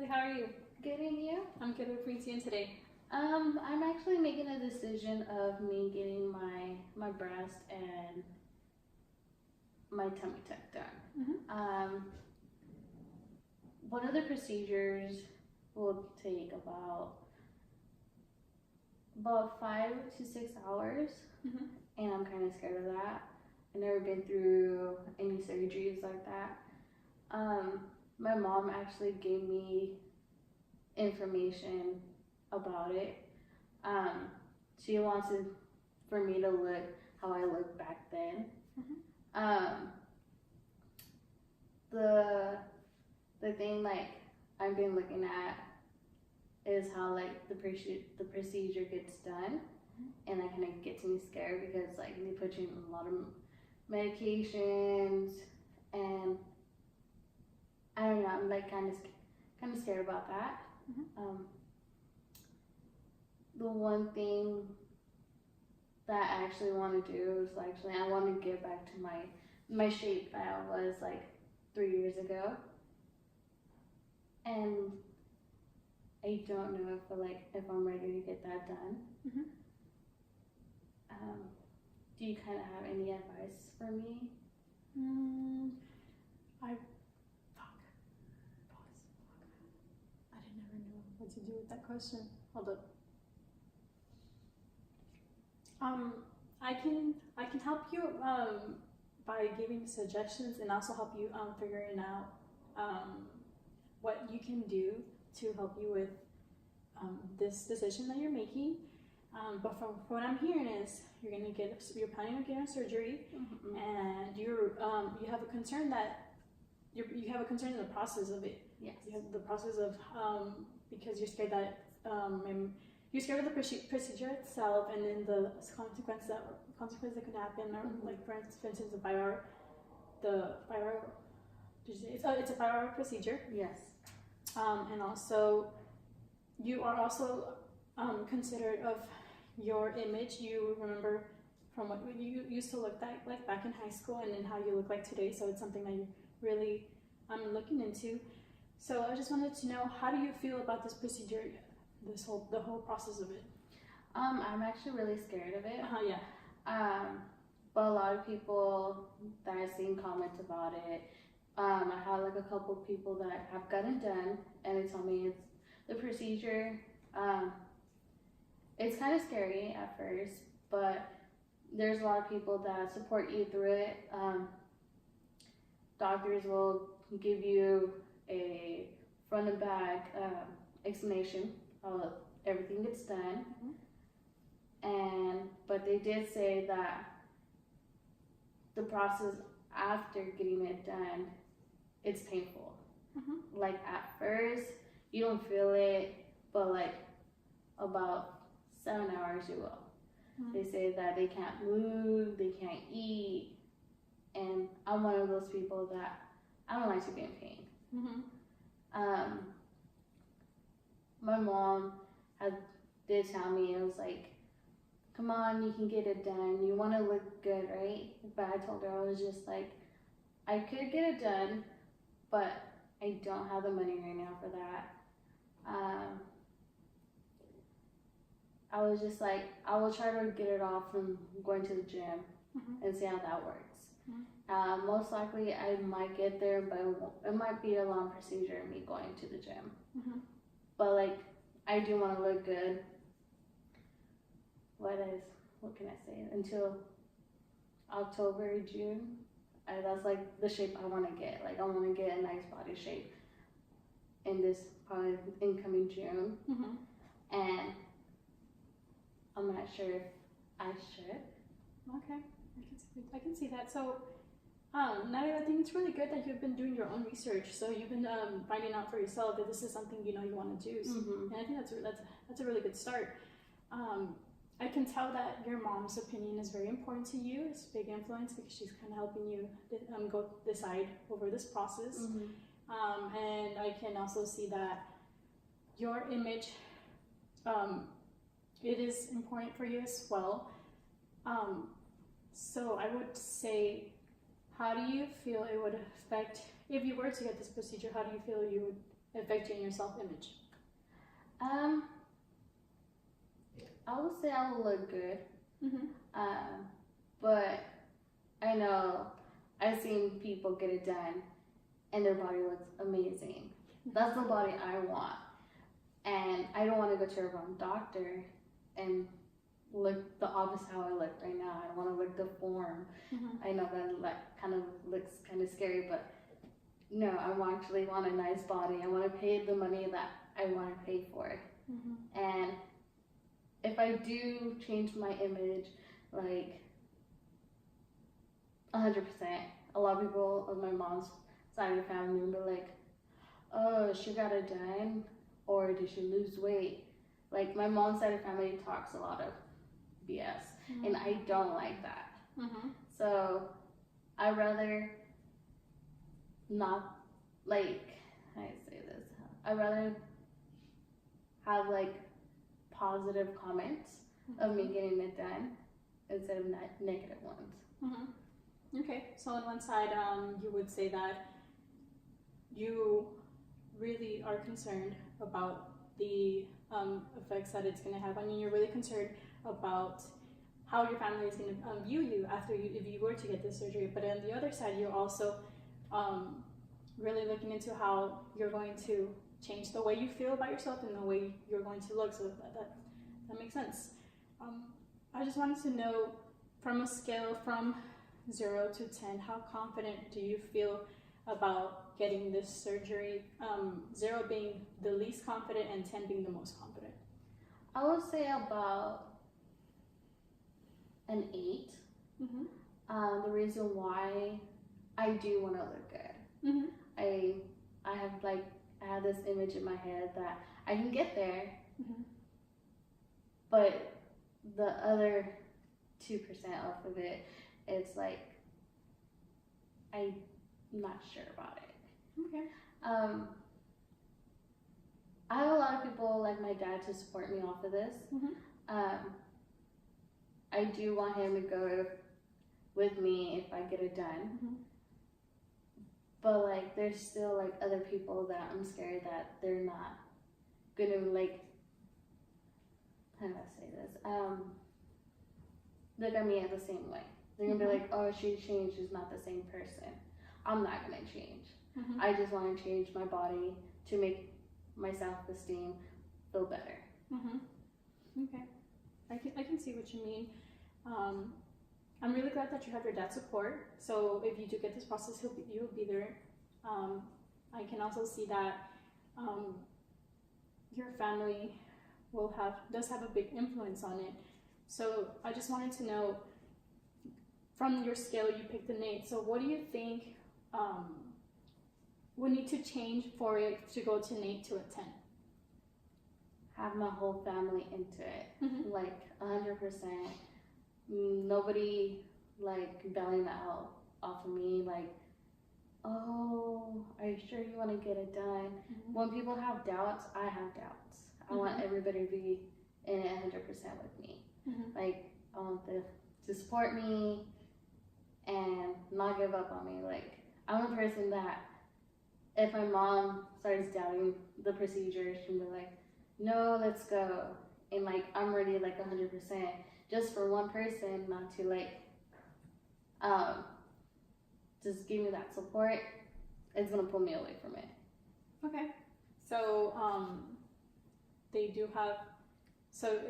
How are you? Good, and you? I'm good. What brings you in today? I'm actually making a decision of me getting my breast and my tummy tuck done. One of the procedures will take about 5 to 6 hours, and I'm kind of scared of that. I've never been through any surgeries like that. My mom actually gave me information about it. She wants for me to look how I looked back then. The thing like I've been looking at is how like the procedure gets done, and that kind of gets me scared because like they put you in a lot of medications, and I don't know, I'm like kind of scared about that. The one thing that I actually want to do is I want to get back to my shape that I was like 3 years ago, and I don't know if I'm ready to get that done. Do you kind of have any advice for me? I didn't ever know what to do with that question. Hold up. I can help you by giving suggestions and also help you figuring out what you can do to help you with this decision that you're making. But from what I'm hearing is you're planning on getting surgery, and you have a concern that you have a concern in the process of it. Yes. You have the process of because you're scared that you're scared of the procedure itself, and then the consequence that could happen, or like for instance, it's a 5-hour procedure. Yes. And also you are also considerate of your image. You remember from what you used to look like back in high school, and then how you look like today. So it's something that you really looking into. So I just wanted to know, how do you feel about this procedure, the whole process of it? I'm actually really scared of it. Yeah. But a lot of people that I've seen comment about it. I had like a couple of people that have gotten done, and they told me the procedure. It's kind of scary at first, but there's a lot of people that support you through it. Doctors will give you a front and back explanation of everything gets done. But they did say that the process after getting it done, it's painful. Like at first you don't feel it, but like about 7 hours you will. They say that they can't move, they can't eat, and I'm one of those people that I don't like to be in pain. My mom did tell me, it was like, come on, you can get it done, you want to look good, right? But I told her, I was just like, I could get it done, but I don't have the money right now for that. I was just like, I will try to get it off from going to the gym and see how that works. Most likely I might get there, but it might be a long procedure, me going to the gym. But like, I do want to look good. What can I say? Until October, June, that's like the shape I want to get. Like, I want to get a nice body shape in this probably incoming June. And I'm not sure if I should. Okay, I can see that. So, Nadia, I think it's really good that you've been doing your own research. So you've been finding out for yourself that this is something you want to do. And I think that's a really good start. I can tell that your mom's opinion is very important to you. It's a big influence because she's kind of helping you go decide over this process. And I can also see that your image, it is important for you as well. So I would say, how do you feel it would affect, if you were to get this procedure, how do you feel affect you in your self-image? I would say I will look good. Mm-hmm. But I know I've seen people get it done and their body looks amazing. That's the body I want. And I don't want to go to a wrong doctor and look the opposite how I look right now. I don't want to look deformed. Mm-hmm. I know that kind of looks kind of scary, but no, I actually want a nice body. I want to pay the money that I want to pay for it. Mm-hmm. And if I do change my image, like 100%, a lot of people of my mom's side of the family will be like, oh, she got it done, or did she lose weight? Like, my mom's side of the family talks a lot of BS, mm-hmm. and I don't like that. Mm-hmm. So I'd rather not, like, how do I say this? I'd rather have, like, positive comments mm-hmm. of me getting it done instead of negative ones. Mm-hmm. Okay, so on one side, you would say that you really are concerned about the effects that it's going to have. I mean, you're really concerned about how your family is going to view you after if you were to get this surgery. But on the other side, you're also really looking into how you're going to change the way you feel about yourself and the way you're going to look. So that makes sense. I just wanted to know, from a scale from 0 to 10, how confident do you feel about getting this surgery? 0 being the least confident and 10 being the most confident. I would say about an 8. Mm-hmm. The reason why I do want to look good. Mm-hmm. I have this image in my head that I can get there, mm-hmm. but the other 2% off of it, it's like I'm not sure about it. Okay. I have a lot of people like my dad to support me off of this. Mm-hmm. I do want him to go with me if I get it done. Mm-hmm. But like, there's still like other people that I'm scared that they're not gonna like, how do I say this? Look at me the same way. They're gonna mm-hmm. be like, oh, she changed, she's not the same person. I'm not gonna change. Mm-hmm. I just want to change my body to make my self-esteem feel better. Mm-hmm. Okay, I can see what you mean. I'm really glad that you have your dad's support. So if you do get this process, you'll be there. I can also see that your family does have a big influence on it. So I just wanted to know, from your scale, you picked an 8. So what do you think would need to change for it to go to an 8 to a 10? Have my whole family into it, mm-hmm. like 100%. Nobody like bailing out off of me, like, oh, are you sure you want to get it done? Mm-hmm. When people have doubts, I have doubts. I mm-hmm. want everybody to be in it 100% with me. Mm-hmm. Like, I want them to support me and not give up on me. Like, I'm a person that if my mom starts doubting the procedure, she'll be like, no, let's go. And like, I'm ready like 100%. Just for one person not to like, just give me that support, it's gonna pull me away from it. Okay. So, they do have, so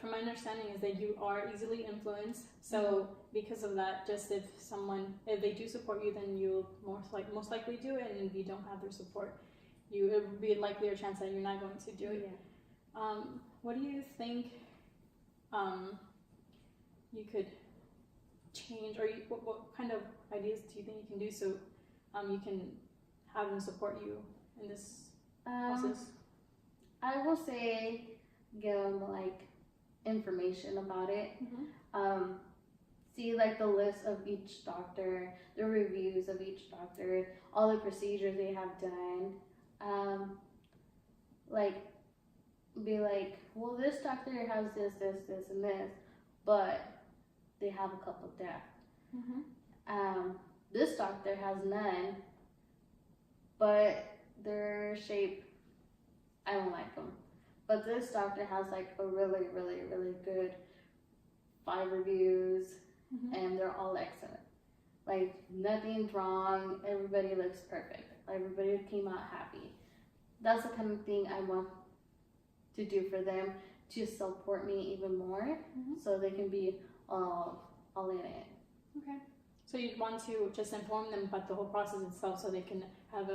from my understanding is that you are easily influenced. So mm-hmm. because of that, just if they do support you, then you'll most likely do it. And if you don't have their support, it would be a likelier chance that you're not going to do it. Yeah. What do you think you could change, or what kind of ideas do you think you can do so you can have them support you in this process? I will say give them like information about it. Mm-hmm. See like the list of each doctor, the reviews of each doctor, all the procedures they have done. Like be like, well, this doctor has this, and this, but they have a couple deaths. Mm-hmm. This doctor has none, but their shape I don't like them. But this doctor has like a really, really, really good 5 reviews, and they're all excellent. Like, nothing's wrong. Everybody looks perfect. Everybody came out happy. That's the kind of thing I want to do for them, to support me even more, so they can be all in it. Okay. So you'd want to just inform them about the whole process itself, so they can have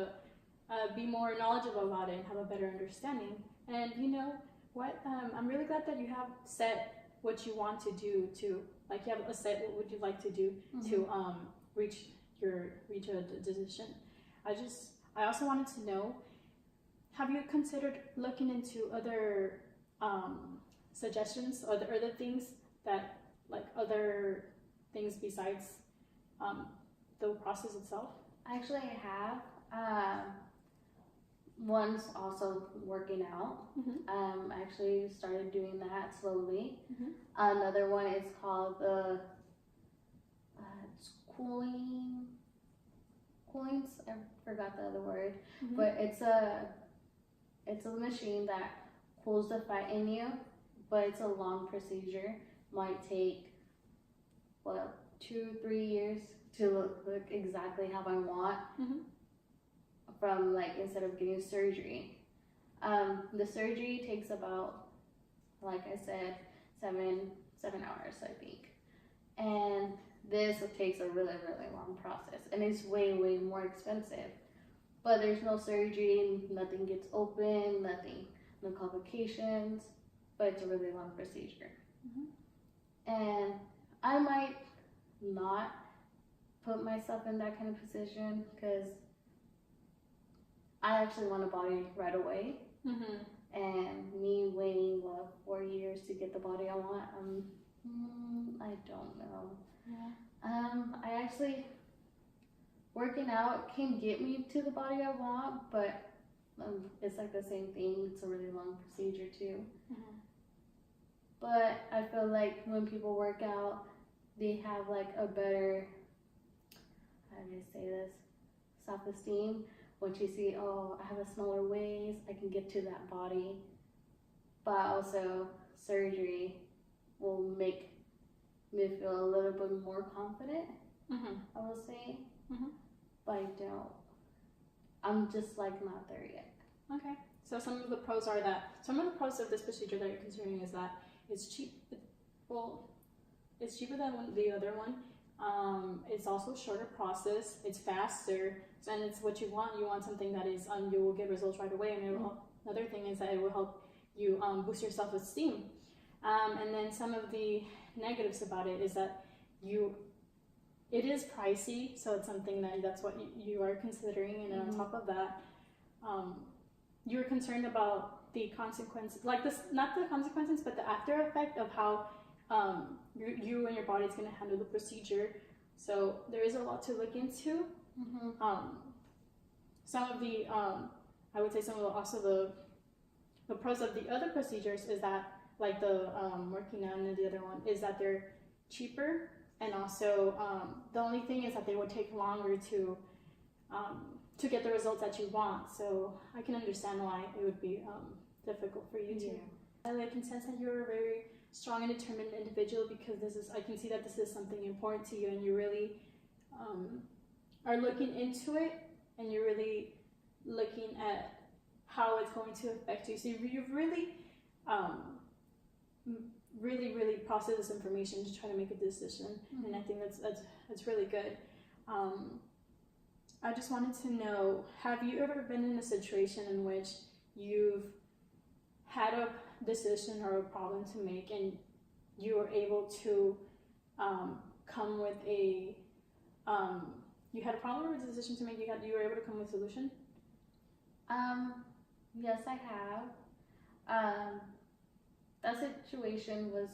be more knowledgeable about it and have a better understanding. And you know what? I'm really glad that you have set what you want to do to, like, you have a set what would you like to do to reach a decision. I also wanted to know, have you considered looking into other suggestions or the other things that, like, other things besides the process itself? Actually, I have. One's also working out. I actually started doing that slowly. Another one is called the coolings. I forgot the other word, but it's a machine that cools the fat in you, but it's a long procedure. Might take 2-3 years to look exactly how I want. From, like, instead of getting surgery. The surgery takes about, like I said, 7 hours, I think. And this takes a really, really long process, and it's way, way more expensive. But there's no surgery, nothing gets open, no complications, but it's a really long procedure. And I might not put myself in that kind of position, because I actually want a body right away. And me waiting 4 years to get the body I want, I don't know. I actually, working out can get me to the body I want, but it's like the same thing. It's a really long procedure too. But I feel like when people work out, they have like a better, how do I say this, self-esteem. Once you see, oh, I have a smaller waist, I can get to that body. But also, surgery will make me feel a little bit more confident, I will say. But I don't. I'm just like not there yet. Okay. So some of the pros of this procedure that you're considering is that it's cheap. Well, it's cheaper than the other one. It's also a shorter process. It's faster, and it's what you want. You want something that is you will get results right away. And another thing is that it will help you boost your self-esteem. And then some of the negatives about it is that it is pricey, so it's something that's what you are considering. And on top of that, you're concerned about the consequences, like this, not the consequences, but the after effect of how you and your body is going to handle the procedure. So there is a lot to look into. Some of the I would say some of the pros of the other procedures is that, like the working out and the other one, is that they're cheaper, and also the only thing is that they would take longer to get the results that you want. So I can understand why it would be difficult for you too. I can sense that you're a very strong and determined individual, because I can see that this is something important to you, and you really are looking into it, and you're really looking at how it's going to affect you. So you've really really process this information to try to make a decision, and I think that's really good. I just wanted to know, have you ever been in a situation in which you've had a decision or a problem to make, and you were able to come with you had a problem or a decision to make, you were able to come with a solution? Yes, I have. That situation was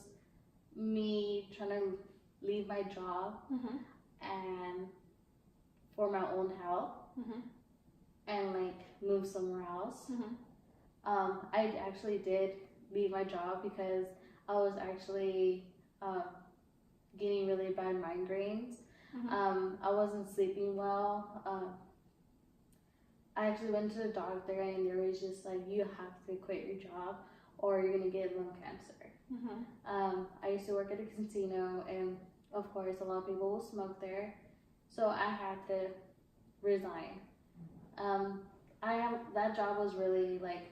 me trying to leave my job and for my own health and like move somewhere else. I actually did leave my job because I was actually getting really bad migraines. I wasn't sleeping well. I actually went to the doctor and they were just like, you have to quit your job or you're gonna get lung cancer. I used to work at a casino, and of course a lot of people will smoke there, so I had to resign. That job was really like